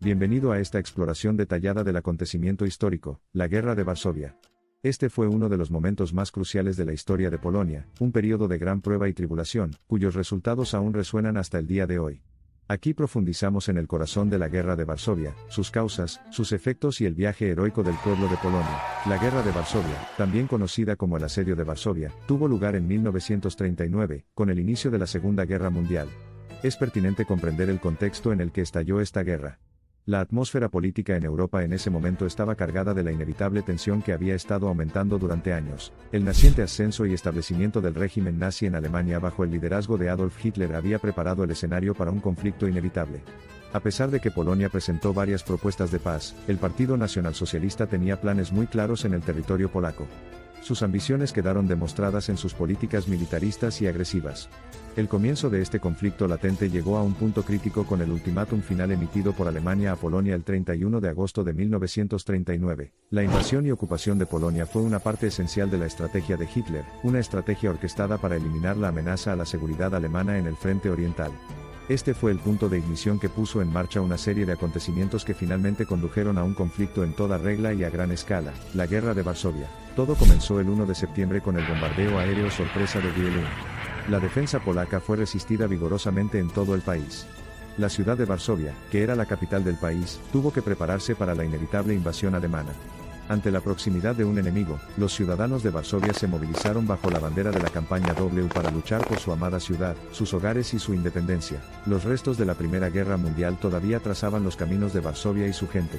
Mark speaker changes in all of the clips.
Speaker 1: Bienvenido a esta exploración detallada del acontecimiento histórico, la Guerra de Varsovia. Este fue uno de los momentos más cruciales de la historia de Polonia, un período de gran prueba y tribulación, cuyos resultados aún resuenan hasta el día de hoy. Aquí profundizamos en el corazón de la Guerra de Varsovia, sus causas, sus efectos y el viaje heroico del pueblo de Polonia. La Guerra de Varsovia, también conocida como el Asedio de Varsovia, tuvo lugar en 1939, con el inicio de la Segunda Guerra Mundial. Es pertinente comprender el contexto en el que estalló esta guerra. La atmósfera política en Europa en ese momento estaba cargada de la inevitable tensión que había estado aumentando durante años. El naciente ascenso y establecimiento del régimen nazi en Alemania bajo el liderazgo de Adolf Hitler había preparado el escenario para un conflicto inevitable. A pesar de que Polonia presentó varias propuestas de paz, el Partido Nacionalsocialista tenía planes muy claros en el territorio polaco. Sus ambiciones quedaron demostradas en sus políticas militaristas y agresivas. El comienzo de este conflicto latente llegó a un punto crítico con el ultimátum final emitido por Alemania a Polonia el 31 de agosto de 1939. La invasión y ocupación de Polonia fue una parte esencial de la estrategia de Hitler, una estrategia orquestada para eliminar la amenaza a la seguridad alemana en el frente oriental. Este fue el punto de ignición que puso en marcha una serie de acontecimientos que finalmente condujeron a un conflicto en toda regla y a gran escala, la Guerra de Varsovia. Todo comenzó el 1 de septiembre con el bombardeo aéreo sorpresa de Wielun. La defensa polaca fue resistida vigorosamente en todo el país. La ciudad de Varsovia, que era la capital del país, tuvo que prepararse para la inevitable invasión alemana. Ante la proximidad de un enemigo, los ciudadanos de Varsovia se movilizaron bajo la bandera de la campaña W para luchar por su amada ciudad, sus hogares y su independencia. Los restos de la Primera Guerra Mundial todavía trazaban los caminos de Varsovia y su gente.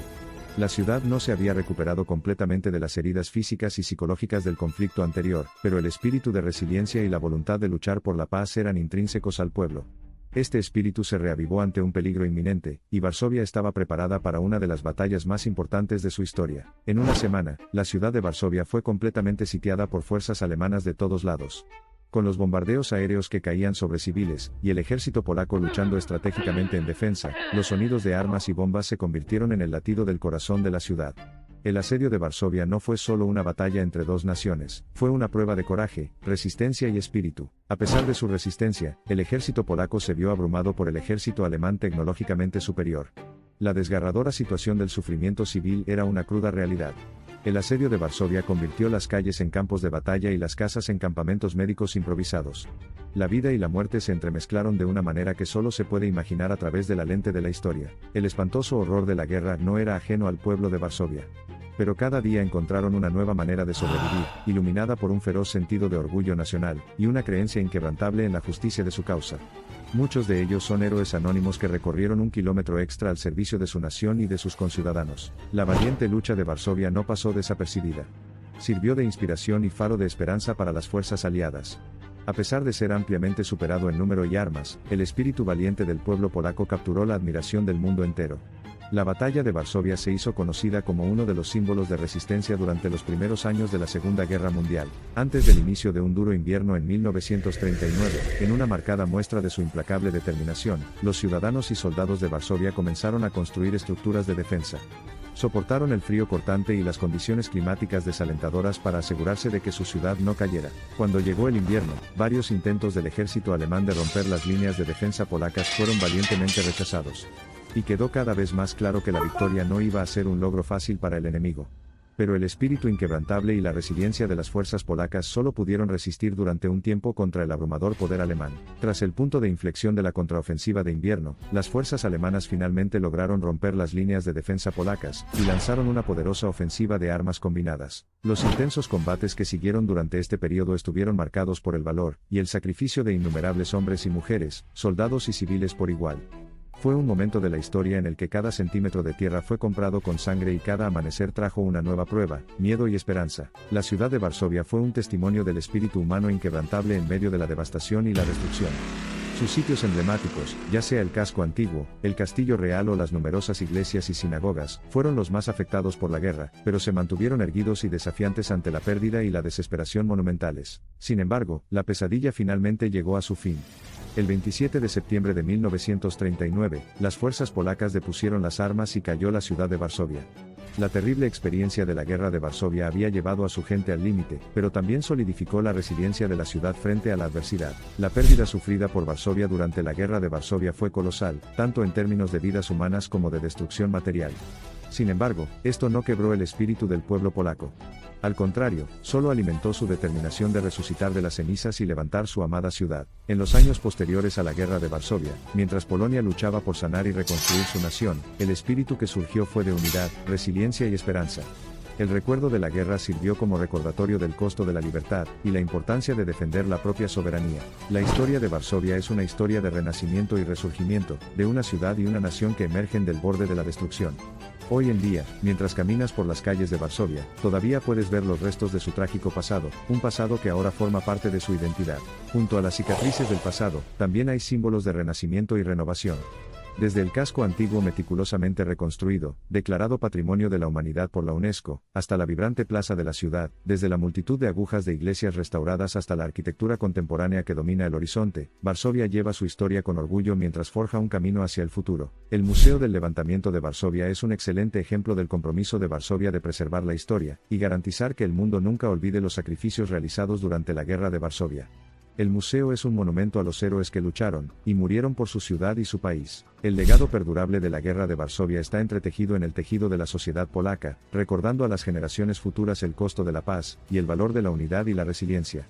Speaker 1: La ciudad no se había recuperado completamente de las heridas físicas y psicológicas del conflicto anterior, pero el espíritu de resiliencia y la voluntad de luchar por la paz eran intrínsecos al pueblo. Este espíritu se reavivó ante un peligro inminente, y Varsovia estaba preparada para una de las batallas más importantes de su historia. En una semana, la ciudad de Varsovia fue completamente sitiada por fuerzas alemanas de todos lados. Con los bombardeos aéreos que caían sobre civiles, y el ejército polaco luchando estratégicamente en defensa, los sonidos de armas y bombas se convirtieron en el latido del corazón de la ciudad. El asedio de Varsovia no fue solo una batalla entre dos naciones, fue una prueba de coraje, resistencia y espíritu. A pesar de su resistencia, el ejército polaco se vio abrumado por el ejército alemán tecnológicamente superior. La desgarradora situación del sufrimiento civil era una cruda realidad. El asedio de Varsovia convirtió las calles en campos de batalla y las casas en campamentos médicos improvisados. La vida y la muerte se entremezclaron de una manera que solo se puede imaginar a través de la lente de la historia. El espantoso horror de la guerra no era ajeno al pueblo de Varsovia. Pero cada día encontraron una nueva manera de sobrevivir, iluminada por un feroz sentido de orgullo nacional, y una creencia inquebrantable en la justicia de su causa. Muchos de ellos son héroes anónimos que recorrieron un kilómetro extra al servicio de su nación y de sus conciudadanos. La valiente lucha de Varsovia no pasó desapercibida. Sirvió de inspiración y faro de esperanza para las fuerzas aliadas. A pesar de ser ampliamente superado en número y armas, el espíritu valiente del pueblo polaco capturó la admiración del mundo entero. La batalla de Varsovia se hizo conocida como uno de los símbolos de resistencia durante los primeros años de la Segunda Guerra Mundial. Antes del inicio de un duro invierno en 1939, en una marcada muestra de su implacable determinación, los ciudadanos y soldados de Varsovia comenzaron a construir estructuras de defensa. Soportaron el frío cortante y las condiciones climáticas desalentadoras para asegurarse de que su ciudad no cayera. Cuando llegó el invierno, varios intentos del ejército alemán de romper las líneas de defensa polacas fueron valientemente rechazados. Y quedó cada vez más claro que la victoria no iba a ser un logro fácil para el enemigo. Pero el espíritu inquebrantable y la resiliencia de las fuerzas polacas solo pudieron resistir durante un tiempo contra el abrumador poder alemán. Tras el punto de inflexión de la contraofensiva de invierno, las fuerzas alemanas finalmente lograron romper las líneas de defensa polacas, y lanzaron una poderosa ofensiva de armas combinadas. Los intensos combates que siguieron durante este periodo estuvieron marcados por el valor, y el sacrificio de innumerables hombres y mujeres, soldados y civiles por igual. Fue un momento de la historia en el que cada centímetro de tierra fue comprado con sangre y cada amanecer trajo una nueva prueba, miedo y esperanza. La ciudad de Varsovia fue un testimonio del espíritu humano inquebrantable en medio de la devastación y la destrucción. Sus sitios emblemáticos, ya sea el casco antiguo, el castillo real o las numerosas iglesias y sinagogas, fueron los más afectados por la guerra, pero se mantuvieron erguidos y desafiantes ante la pérdida y la desesperación monumentales. Sin embargo, la pesadilla finalmente llegó a su fin. El 27 de septiembre de 1939, las fuerzas polacas depusieron las armas y cayó la ciudad de Varsovia. La terrible experiencia de la Guerra de Varsovia había llevado a su gente al límite, pero también solidificó la resiliencia de la ciudad frente a la adversidad. La pérdida sufrida por Varsovia durante la Guerra de Varsovia fue colosal, tanto en términos de vidas humanas como de destrucción material. Sin embargo, esto no quebró el espíritu del pueblo polaco. Al contrario, solo alimentó su determinación de resucitar de las cenizas y levantar su amada ciudad. En los años posteriores a la Guerra de Varsovia, mientras Polonia luchaba por sanar y reconstruir su nación, el espíritu que surgió fue de unidad, resiliencia y esperanza. El recuerdo de la guerra sirvió como recordatorio del costo de la libertad, y la importancia de defender la propia soberanía. La historia de Varsovia es una historia de renacimiento y resurgimiento, de una ciudad y una nación que emergen del borde de la destrucción. Hoy en día, mientras caminas por las calles de Varsovia, todavía puedes ver los restos de su trágico pasado, un pasado que ahora forma parte de su identidad. Junto a las cicatrices del pasado, también hay símbolos de renacimiento y renovación. Desde el casco antiguo meticulosamente reconstruido, declarado Patrimonio de la Humanidad por la UNESCO, hasta la vibrante plaza de la ciudad, desde la multitud de agujas de iglesias restauradas hasta la arquitectura contemporánea que domina el horizonte, Varsovia lleva su historia con orgullo mientras forja un camino hacia el futuro. El Museo del Levantamiento de Varsovia es un excelente ejemplo del compromiso de Varsovia de preservar la historia, y garantizar que el mundo nunca olvide los sacrificios realizados durante la Guerra de Varsovia. El museo es un monumento a los héroes que lucharon, y murieron por su ciudad y su país. El legado perdurable de la Guerra de Varsovia está entretejido en el tejido de la sociedad polaca, recordando a las generaciones futuras el costo de la paz, y el valor de la unidad y la resiliencia.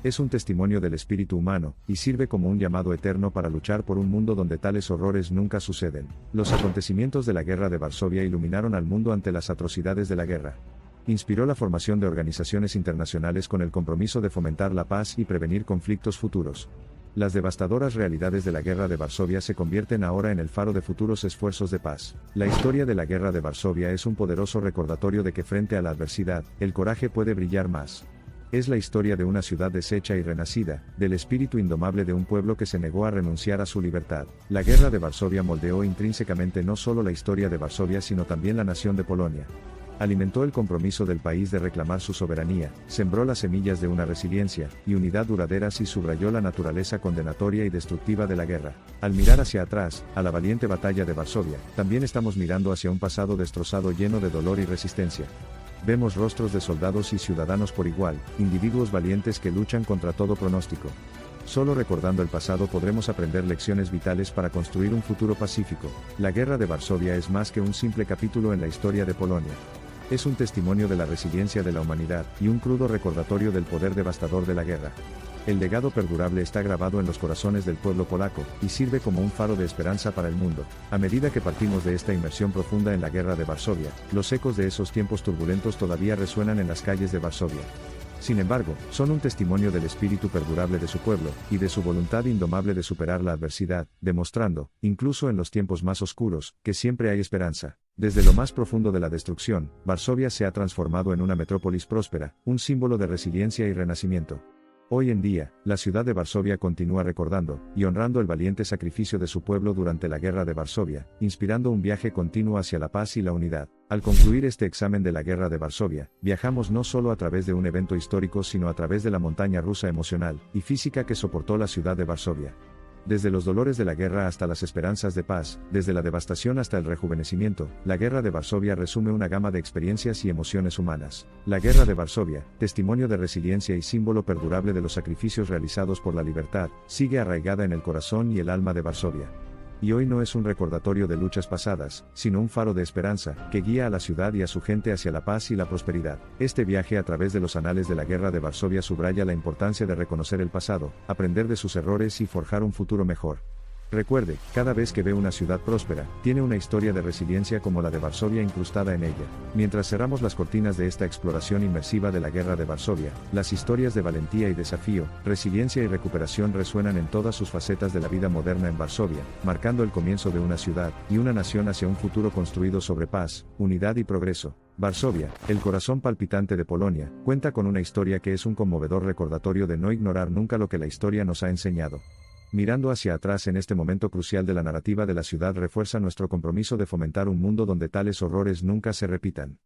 Speaker 1: Es un testimonio del espíritu humano, y sirve como un llamado eterno para luchar por un mundo donde tales horrores nunca suceden. Los acontecimientos de la Guerra de Varsovia iluminaron al mundo ante las atrocidades de la guerra. Inspiró la formación de organizaciones internacionales con el compromiso de fomentar la paz y prevenir conflictos futuros. Las devastadoras realidades de la Guerra de Varsovia se convierten ahora en el faro de futuros esfuerzos de paz. La historia de la Guerra de Varsovia es un poderoso recordatorio de que frente a la adversidad, el coraje puede brillar más. Es la historia de una ciudad deshecha y renacida, del espíritu indomable de un pueblo que se negó a renunciar a su libertad. La Guerra de Varsovia moldeó intrínsecamente no solo la historia de Varsovia sino también la nación de Polonia. Alimentó el compromiso del país de reclamar su soberanía, sembró las semillas de una resiliencia y unidad duraderas y subrayó la naturaleza condenatoria y destructiva de la guerra. Al mirar hacia atrás, a la valiente batalla de Varsovia, también estamos mirando hacia un pasado destrozado lleno de dolor y resistencia. Vemos rostros de soldados y ciudadanos por igual, individuos valientes que luchan contra todo pronóstico. Solo recordando el pasado podremos aprender lecciones vitales para construir un futuro pacífico. La Guerra de Varsovia es más que un simple capítulo en la historia de Polonia. Es un testimonio de la resiliencia de la humanidad, y un crudo recordatorio del poder devastador de la guerra. El legado perdurable está grabado en los corazones del pueblo polaco, y sirve como un faro de esperanza para el mundo. A medida que partimos de esta inmersión profunda en la Guerra de Varsovia, los ecos de esos tiempos turbulentos todavía resuenan en las calles de Varsovia. Sin embargo, son un testimonio del espíritu perdurable de su pueblo, y de su voluntad indomable de superar la adversidad, demostrando, incluso en los tiempos más oscuros, que siempre hay esperanza. Desde lo más profundo de la destrucción, Varsovia se ha transformado en una metrópolis próspera, un símbolo de resiliencia y renacimiento. Hoy en día, la ciudad de Varsovia continúa recordando y honrando el valiente sacrificio de su pueblo durante la Guerra de Varsovia, inspirando un viaje continuo hacia la paz y la unidad. Al concluir este examen de la Guerra de Varsovia, viajamos no solo a través de un evento histórico sino a través de la montaña rusa emocional y física que soportó la ciudad de Varsovia. Desde los dolores de la guerra hasta las esperanzas de paz, desde la devastación hasta el rejuvenecimiento, la Guerra de Varsovia resume una gama de experiencias y emociones humanas. La Guerra de Varsovia, testimonio de resiliencia y símbolo perdurable de los sacrificios realizados por la libertad, sigue arraigada en el corazón y el alma de Varsovia. Y hoy no es un recordatorio de luchas pasadas, sino un faro de esperanza, que guía a la ciudad y a su gente hacia la paz y la prosperidad. Este viaje a través de los anales de la Guerra de Varsovia subraya la importancia de reconocer el pasado, aprender de sus errores y forjar un futuro mejor. Recuerde, cada vez que ve una ciudad próspera, tiene una historia de resiliencia como la de Varsovia incrustada en ella. Mientras cerramos las cortinas de esta exploración inmersiva de la Guerra de Varsovia, las historias de valentía y desafío, resiliencia y recuperación resuenan en todas sus facetas de la vida moderna en Varsovia, marcando el comienzo de una ciudad y una nación hacia un futuro construido sobre paz, unidad y progreso. Varsovia, el corazón palpitante de Polonia, cuenta con una historia que es un conmovedor recordatorio de no ignorar nunca lo que la historia nos ha enseñado. Mirando hacia atrás en este momento crucial de la narrativa de la ciudad refuerza nuestro compromiso de fomentar un mundo donde tales horrores nunca se repitan.